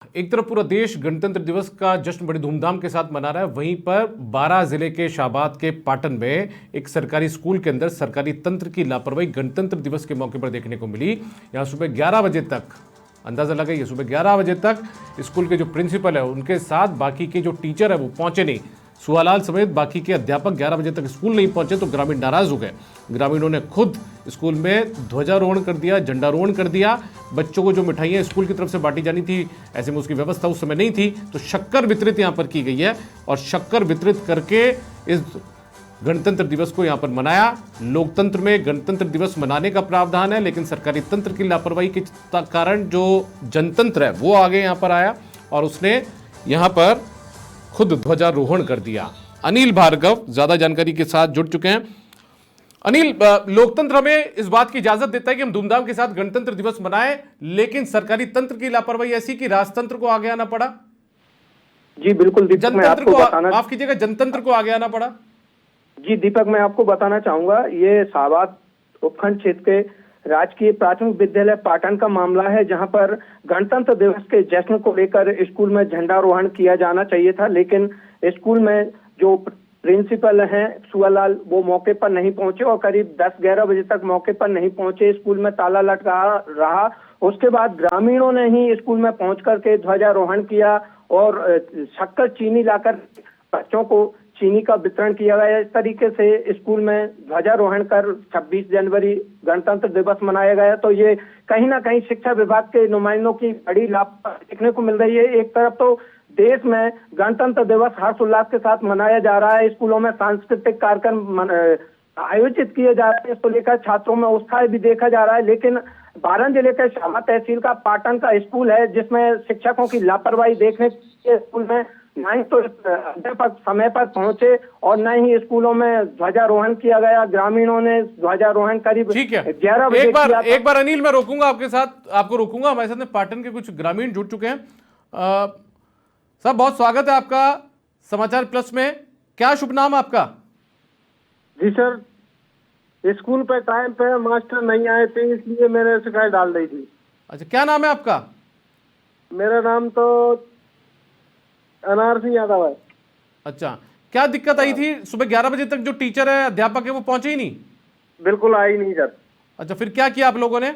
एक तरफ पूरा देश गणतंत्र दिवस का जश्न बड़ी धूमधाम के साथ मना रहा है, वहीं पर बारां जिले के शाहबाद के पाटन में एक सरकारी स्कूल के अंदर सरकारी तंत्र की लापरवाही गणतंत्र दिवस के मौके पर देखने को मिली। यहां सुबह 11 बजे तक, अंदाजा लगाइए, सुबह 11 बजे तक स्कूल के जो प्रिंसिपल है उनके साथ बाकी के जो टीचर है वो पहुंचे नहीं। सुहालाल समेत बाकी के अध्यापक 11 बजे तक स्कूल नहीं पहुंचे तो ग्रामीण नाराज हो गए। ग्रामीणों ने खुद स्कूल में ध्वजारोहण कर दिया, झंडारोहण कर दिया। बच्चों को जो मिठाइयाँ स्कूल की तरफ से बांटी जानी थी, ऐसे में उसकी व्यवस्था उस समय नहीं थी, तो शक्कर वितरित यहाँ पर की गई है और शक्कर वितरित करके इस गणतंत्र दिवस को यहाँ पर मनाया। लोकतंत्र में गणतंत्र दिवस मनाने का प्रावधान है, लेकिन सरकारी तंत्र की लापरवाही के कारण जो जनतंत्र है वो आगे यहाँ पर आया और उसने यहाँ पर खुद ध्वजारोहण कर दिया। अनिल भार्गव ज्यादा जानकारी के साथ जुड़ चुके हैं। अनिल, लोकतंत्र हमें इस बात की इजाजत देता है कि हम धूमधाम के साथ गणतंत्र दिवस मनाएं, लेकिन सरकारी तंत्र की लापरवाही ऐसी कि राजतंत्र को आगे आना पड़ा। जी बिल्कुल दीपक, जनतंत्र को, माफ कीजिएगा, जनतंत्र को आगे आना पड़ा। जी दीपक, मैं आपको बताना चाहूंगा, ये शाहबाद उपखंड क्षेत्र के राजकीय प्राथमिक विद्यालय पाटन का मामला है, जहां पर गणतंत्र दिवस के जश्न को लेकर स्कूल में झंडारोहण किया जाना चाहिए था, लेकिन स्कूल में जो प्रिंसिपल हैं सुहालाल, वो मौके पर नहीं पहुंचे और करीब 10-11 बजे तक मौके पर नहीं पहुंचे। स्कूल में ताला लटका रहा। उसके बाद ग्रामीणों ने ही स्कूल में पहुंच करके ध्वजारोहण किया और शक्कर चीनी लाकर बच्चों को चीनी का वितरण किया गया। इस तरीके से स्कूल में ध्वजारोहण कर 26 जनवरी गणतंत्र दिवस मनाया गया। तो ये कहीं ना कहीं शिक्षा विभाग के नुमाइंदों की बड़ी लापरवाही देखने को मिल रही है। एक तरफ तो देश में गणतंत्र दिवस हर्षोल्लास के साथ मनाया जा रहा है, स्कूलों में सांस्कृतिक कार्यक्रम आयोजित किए जा रहे हैं, इसको लेकर छात्रों में उत्साह भी देखा जा रहा है, लेकिन बारां जिले के शाहबाद तहसील का पाटन का स्कूल है जिसमें शिक्षकों की लापरवाही देखने के स्कूल में न ही तो अध्यापक समय पर पहुंचे और न ही स्कूलों में ध्वजारोहण किया गया। ग्रामीणों ने ध्वजारोहण करीब 11 बजे एक बार अनिल, मैं रोकूंगा आपके साथ, आपको रोकूंगा। हमारे साथ में पाटन के कुछ ग्रामीण जुड़ चुके हैं। साहब, बहुत स्वागत है आपका समाचार प्लस में। क्या शुभ नाम आपका? जी सर, स्कूल पे टाइम पे मास्टर नहीं आए थे, इसलिए मैंने शिकायत डाल दी थी। अच्छा, क्या नाम है आपका? मेरा नाम तो अनार सिंह यादव है। अच्छा, क्या दिक्कत आई थी? सुबह 11 बजे तक जो टीचर है, अध्यापक है, वो पहुंचे ही नहीं? बिल्कुल आई नहीं सर। अच्छा, फिर क्या किया आप लोगों ने?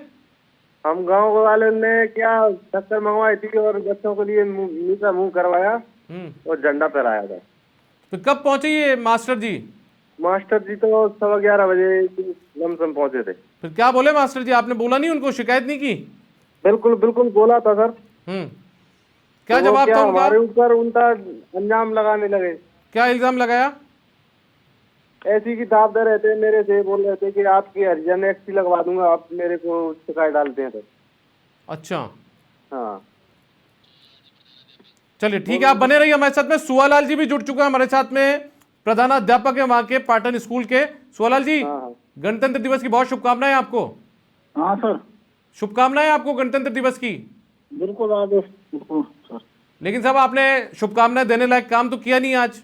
हम गांव वाले ने क्या शक्कर मंगवाई थी और बच्चों के लिए मुंह का मुंह करवाया और झंडा फहराया था। तो कब पहुंचे ये मास्टर जी? मास्टर जी तो 11:15 बजे लमसम पहुंचे थे। फिर क्या बोले मास्टर जी? आपने बोला नहीं उनको, शिकायत नहीं की? बिल्कुल बिल्कुल बोला था सर। क्या तो जवाब था उनका? हमारे ऊपर उनका इल्जाम लगाने लगे। क्या इल्जाम लगाया? ऐसी किताब दे रहे थे, मेरे से बोल रहे थे कि आपकी हरिजन एक्ट लगवा दूंगा, आप मेरे को शिकायत डालते हैं तो। अच्छा, हाँ चलिए ठीक है, आप बने रहिए हमारे साथ में। सुहालाल जी भी जुड़ चुका है हमारे साथ में, प्रधानाध्यापक है वहां के पाटन स्कूल के। सुहालाल जी, गणतंत्र दिवस की बहुत शुभकामनाएं आपको। हाँ सर, शुभकामनाएं आपको गणतंत्र दिवस की। बिल्कुल बिल्कुल सर। लेकिन साहब, आपने शुभकामनाएं देने लायक काम तो किया नहीं आज,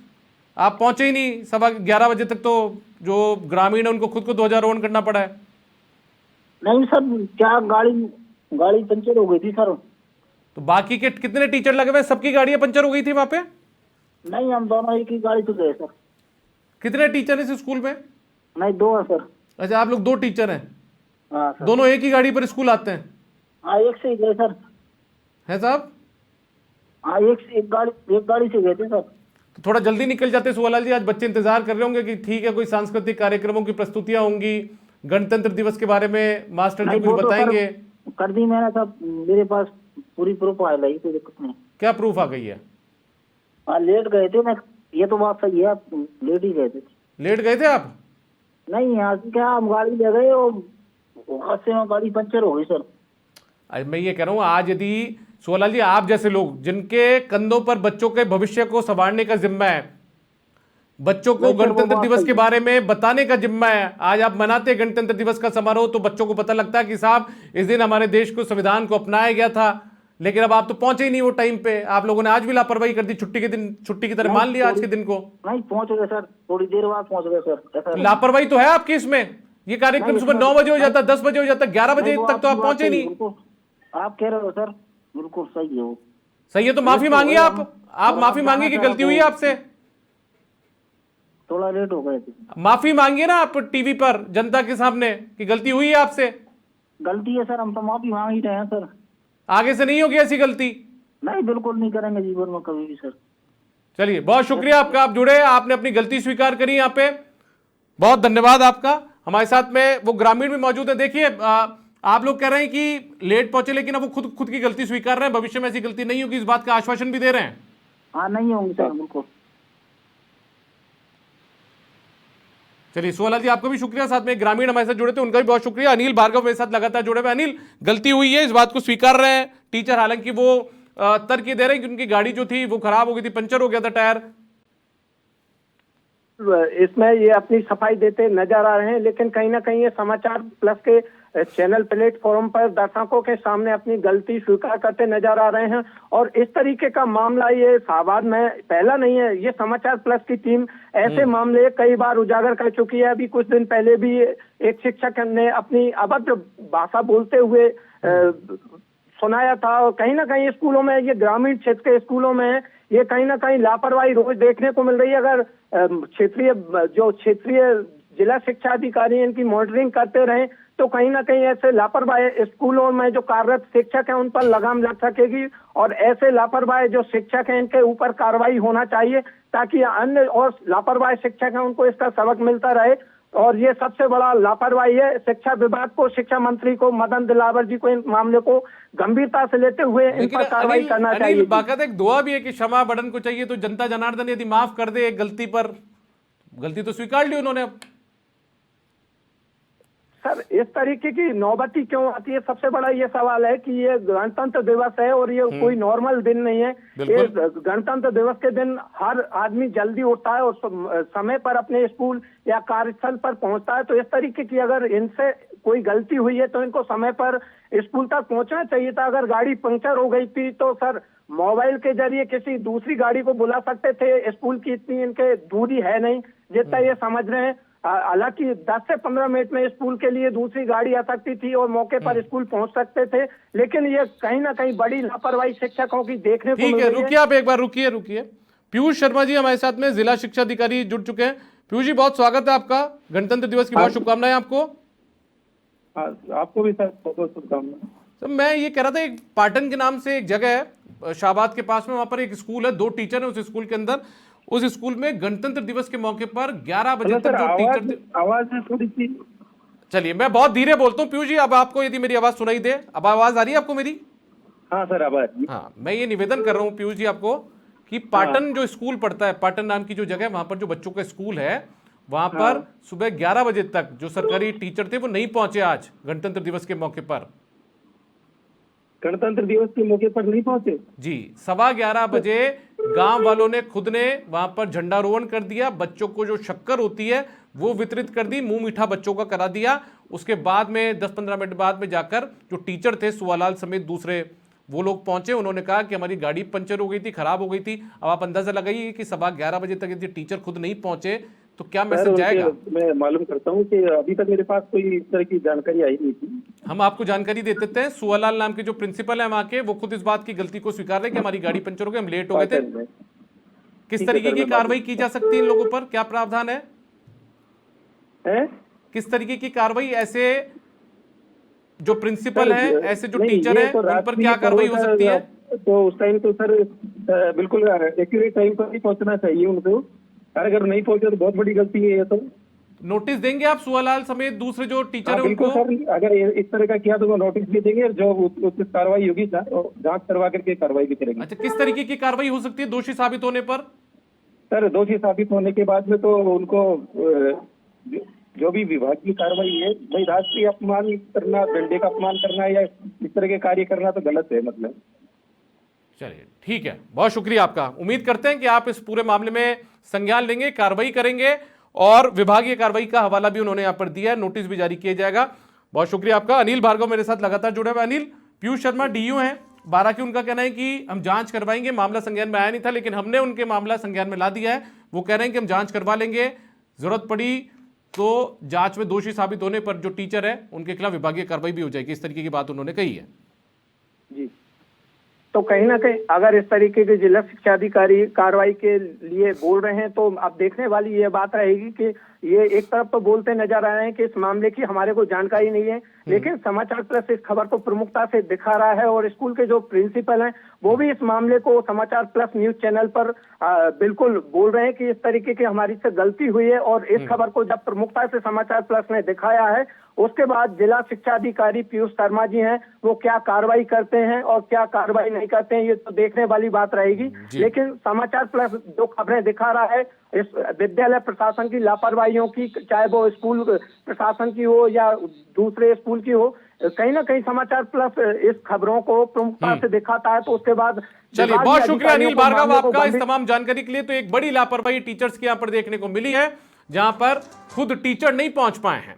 आप पहुंचे ही नहीं। 11:15 बजे तक तो जो ग्रामीण है उनको खुद को ध्वजारोहण करना पड़ा है। नहीं सर, क्या गाड़ी पंचर हो गई थी सर। तो बाकी के कितने टीचर लगे हुए? सबकी गाड़ियां पंचर हो गई थी वहां पे? नहीं, हम दोनों एक ही गाड़ी से गए सर। कितने टीचर हैं इस स्कूल में? नहीं, 2 हैं सर। अच्छा, आप लोग 2 टीचर हैं? हाँ सर। दोनों एक ही गाड़ी पर स्कूल आते हैं? हाँ, एक से ही गए सर। है साहब? हाँ, एक गाड़ी से गए थे सर। तो थोड़ा जल्दी निकल जाते सुहालाल जी, आज बच्चे इंतजार कर रहे होंगे कि ठीक है कोई सांस्कृतिक कार्यक्रमों की प्रस्तुतियां होंगी, गणतंत्र दिवस के बारे में मास्टर जी कुछ बताएंगे। कर दी मैंने सब, मेरे पास पूरी प्रूफ आ गई, कोई दिक्कत नहीं। क्या प्रूफ आ गई है? हाँ, लेट गए थे ना, ये तो बात सही है, आप लेट ही गए थे। लेट गए थे आप? नहीं, यहाँ से क्या, हम गाड़ी ले गए और हादसे में गाड़ी पंचर हो गई सर। मैं ये कह रहा हूँ, आज यदि सुहालाल जी, आप जैसे लोग जिनके कंधों पर बच्चों के भविष्य को संवारने का जिम्मा है, बच्चों को गणतंत्र दिवस के बारे में बताने का जिम्मा है, आज आप मनाते गणतंत्र दिवस का समारोह तो बच्चों को पता लगता है कि साहब इस दिन हमारे देश को, संविधान को अपनाया गया था। लेकिन अब आप तो पहुंचे ही नहीं वो टाइम पे। आप लोगों ने आज भी लापरवाही कर दी, छुट्टी के दिन छुट्टी की तरह मान लिया आज के दिन को। नहीं पहुंच गए सर, थोड़ी देर बाद पहुंच गए सर। लापरवाही तो है आपकी इसमें। ये कार्यक्रम सुबह 9 बजे हो जाता, 10 बजे हो जाता, 11 बजे तक तो आप पहुंचे नहीं। आप कह रहे हो सर, बिल्कुल सही है वो। सही है, तो माफी मांगिए आप माफी मांगिए कि गलती हुई है आपसे, थोड़ा लेट हो गए थे। माफी मांगिए ना आप टीवी पर जनता के सामने कि गलती हुई है आपसे। गलती है सर, हम तो माफी मांग ही रहे हैं सर। आगे से नहीं होगी ऐसी गलती। नहीं, बिल्कुल नहीं करेंगे जीवन में कभी भी सर। चलिए, बहुत शुक्रिया आपका, आप जुड़े, आपने अपनी गलती स्वीकार करी यहाँ पे, बहुत धन्यवाद आपका। हमारे साथ में वो ग्रामीण भी मौजूद है। देखिए, आप लोग कह रहे हैं कि लेट पहुंचे, लेकिन अब वो खुद की गलती स्वीकार रहे हैं, भविष्य में ऐसी गलती नहीं होगी, इस बात का आश्वासन भी दे रहे हैं। हाँ, नहीं होंगे सर, बिल्कुल। चलिए, सुवालाल जी आपका भी शुक्रिया, साथ में ग्रामीण हमारे साथ जुड़े थे उनका भी बहुत शुक्रिया। अनिल भार्गव मेरे साथ लगातार जुड़े हुए। अनिल, गलती हुई है, इस बात को स्वीकार रहे हैं टीचर, हालांकि वो तर्क ये दे रहे हैं कि उनकी गाड़ी जो थी वो खराब हो गई थी, पंचर हो गया था टायर। इसमें ये अपनी सफाई देते नजर आ रहे हैं, लेकिन कहीं ना कहीं ये समाचार प्लस के चैनल प्लेटफॉर्म पर दर्शकों के सामने अपनी गलती स्वीकार करते नजर आ रहे हैं। और इस तरीके का मामला ये शाहबाद में पहला नहीं है, ये समाचार प्लस की टीम ऐसे मामले कई बार उजागर कर चुकी है। अभी कुछ दिन पहले भी एक शिक्षक ने अपनी अभद्र भाषा बोलते हुए सुनाया था। और कहीं ना कहीं स्कूलों में, ये ग्रामीण क्षेत्र के स्कूलों में ये कहीं ना कहीं लापरवाही रोज देखने को मिल रही है। अगर क्षेत्रीय जिला शिक्षा अधिकारी इनकी मॉनिटरिंग करते रहे तो कहीं ना कहीं ऐसे लापरवाही स्कूलों में जो कार्यरत शिक्षक हैं उन पर लगाम लग सकेगी, और ऐसे लापरवाही जो शिक्षक हैं इनके ऊपर कार्रवाई होना चाहिए, ताकि अन्य और लापरवाही शिक्षक हैं उनको इसका सबक मिलता रहे। और ये सबसे बड़ा लापरवाही है। शिक्षा विभाग को, शिक्षा मंत्री को, मदन दिलावर जी को इन मामले को गंभीरता से लेते हुए इन पर कार्रवाई करना चाहिए। बाकायदा एक दुआ भी है कि क्षमा बड़न को चाहिए, तो जनता जनार्दन यदि माफ कर दे एक गलती पर, गलती तो स्वीकार ली उन्होंने। अब सर, इस तरीके की नौबती क्यों आती है, सबसे बड़ा ये सवाल है कि ये गणतंत्र दिवस है और ये कोई नॉर्मल दिन नहीं है। ये गणतंत्र दिवस के दिन हर आदमी जल्दी उठता है और समय पर अपने स्कूल या कार्यस्थल पर पहुंचता है। तो इस तरीके की अगर इनसे कोई गलती हुई है तो इनको समय पर स्कूल तक पहुंचना चाहिए था। अगर गाड़ी पंक्चर हो गई थी तो सर मोबाइल के जरिए किसी दूसरी गाड़ी को बुला सकते थे। स्कूल की इतनी इनके दूरी है नहीं जितना ये समझ रहे हैं। हालांकि 10 से 15 मिनट में स्कूल के लिए दूसरी गाड़ी आ सकती थी और मौके पर स्कूल पहुंच सकते थे, लेकिन ये कहीं ना कहीं बड़ी लापरवाही शिक्षकों की देखने को मिल रही है। रुकिए, आप एक बार रुकिए। पीयूष शर्मा जी हमारे साथ में जिला शिक्षा अधिकारी जुड़ चुके हैं। पीयूष जी, बहुत स्वागत है आपका, गणतंत्र दिवस की बहुत शुभकामनाएं आपको। आपको भी सर बहुत शुभकामनाएं। तो मैं ये कह रहा था, एक पाटन के नाम से एक जगह है शाहबाद के पास में, वहां पर एक स्कूल है, 2 टीचर है उस स्कूल के अंदर। उस स्कूल में गणतंत्र दिवस के मौके पर 11 बजे तक जो टीचर थे, आवाज थोड़ी सी, चलिए मैं बहुत धीरे बोलता हूँ पीयूष जी, अब आपको यदि मेरी आवाज सुनाई दे, अब आवाज आ रही है आपको मेरी? हाँ सर, आवाज। हाँ, मैं ये निवेदन कर रहा हूँ पीयूष जी आपको कि पाटन जो स्कूल पड़ता है, पाटन नाम की जो जगह है, वहां पर जो बच्चों का स्कूल है, वहां पर सुबह 11 बजे तक जो सरकारी टीचर थे वो नहीं पहुंचे आज गणतंत्र दिवस के मौके पर। गणतंत्र दिवस के मौके पर नहीं पहुंचे जी। 11:15 बजे गांव वालों ने खुद ने वहां पर झंडारोहण कर दिया, बच्चों को जो शक्कर होती है वो वितरित कर दी, मुंह मीठा बच्चों का करा दिया। उसके बाद में 10-15 मिनट बाद में जाकर जो टीचर थे, सुवालाल समेत दूसरे वो लोग पहुंचे। उन्होंने कहा कि हमारी गाड़ी पंचर हो गई थी, खराब हो गई थी। अब आप अंदाजा लगाइए कि 11:15 बजे तक यदि टीचर खुद नहीं पहुंचे तो क्या मैसेज जाएगा। मैं मालूम करता हूं कि अभी तक मेरे पास कोई इस तरह की जानकारी आई नहीं थी। हम आपको जानकारी दे देते हैं। सुवालाल नाम के जो प्रिंसिपल है वहां के, वो खुद इस बात की गलती को स्वीकार रहे कि हमारी गाड़ी पंचर हो गई, हम लेट हो गए थे। किस तरीके की कार्रवाई की जा सकती है इन लोगों पर, क्या प्रावधान है? किस तरीके की कार्रवाई, ऐसे जो प्रिंसिपल है, ऐसे जो टीचर है, उन पर क्या कार्रवाई हो सकती है? तो उस टाइम तो सर बिल्कुल एक्यूरेट टाइम पर ही पहुंचना चाहिए उनको। अगर नहीं पहुंचे तो बहुत बड़ी गलती है ये तो। नोटिस देंगे आप सुवालाल समेत दूसरे जो टीचर है बिल्कुल उनको? सर, अगर इस तरह का किया तो वो नोटिस भी देंगे और जो उचित कार्रवाई होगी जांच करवा करके कार्रवाई भी करेंगे। अच्छा, किस तरीके की कार्रवाई हो सकती है दोषी साबित होने पर? सर, दोषी साबित होने के बाद में तो उनको जो भी विभाग की कार्रवाई है, भाई राष्ट्रीय अपमान करना, डंडे का अपमान करना या इस तरह के कार्य करना तो गलत है। मतलब चलिए ठीक है, बहुत शुक्रिया आपका। उम्मीद करते हैं कि आप इस पूरे मामले में संज्ञान लेंगे, कार्रवाई करेंगे, और विभागीय कार्रवाई का हवाला भी उन्होंने यहां पर दिया है, नोटिस भी जारी किया जाएगा। बहुत शुक्रिया आपका। अनिल भार्गव मेरे साथ लगातार जुड़े हुए। अनिल, पीयूष शर्मा डीयू हैं 12 की, उनका कहना है कि हम जांच करवाएंगे, मामला संज्ञान में आया नहीं था, लेकिन हमने उनके मामला संज्ञान में ला दिया है। वो कह रहे हैं कि हम जांच करवा लेंगे, जरूरत पड़ी तो जांच में दोषी साबित होने पर जो टीचर है उनके खिलाफ विभागीय कार्रवाई भी हो जाएगी। इस तरीके की बात उन्होंने कही है। जी। तो कहीं ना कहीं अगर इस तरीके के जिला शिक्षा अधिकारी कार्रवाई के लिए बोल रहे हैं तो अब देखने वाली ये बात रहेगी कि ये एक तरफ तो बोलते नजर आ रहे हैं कि इस मामले की हमारे को जानकारी नहीं है, लेकिन समाचार प्लस इस खबर को प्रमुखता से दिखा रहा है और स्कूल के जो प्रिंसिपल हैं वो भी इस मामले को समाचार प्लस न्यूज चैनल पर बिल्कुल बोल रहे हैं कि इस तरीके की हमारी से गलती हुई है। और इस खबर को जब प्रमुखता से समाचार प्लस ने दिखाया है उसके बाद जिला शिक्षा अधिकारी पीयूष शर्मा जी हैं वो क्या कार्रवाई करते हैं और क्या कार्रवाई नहीं करते हैं ये तो देखने वाली बात रहेगी। लेकिन समाचार प्लस जो खबरें दिखा रहा है इस विद्यालय प्रशासन की लापरवाहियों की, चाहे वो स्कूल प्रशासन की हो या दूसरे स्कूल की हो, कहीं ना कहीं समाचार प्लस इस खबरों को प्रमुखता से दिखाता है। तो उसके बाद चलिए, बहुत शुक्रिया अनिल भार्गव आपका इस तमाम जानकारी के लिए। तो एक बड़ी लापरवाही टीचर्स के यहां पर देखने को मिली है, जहां पर खुद टीचर नहीं पहुंच पाए हैं।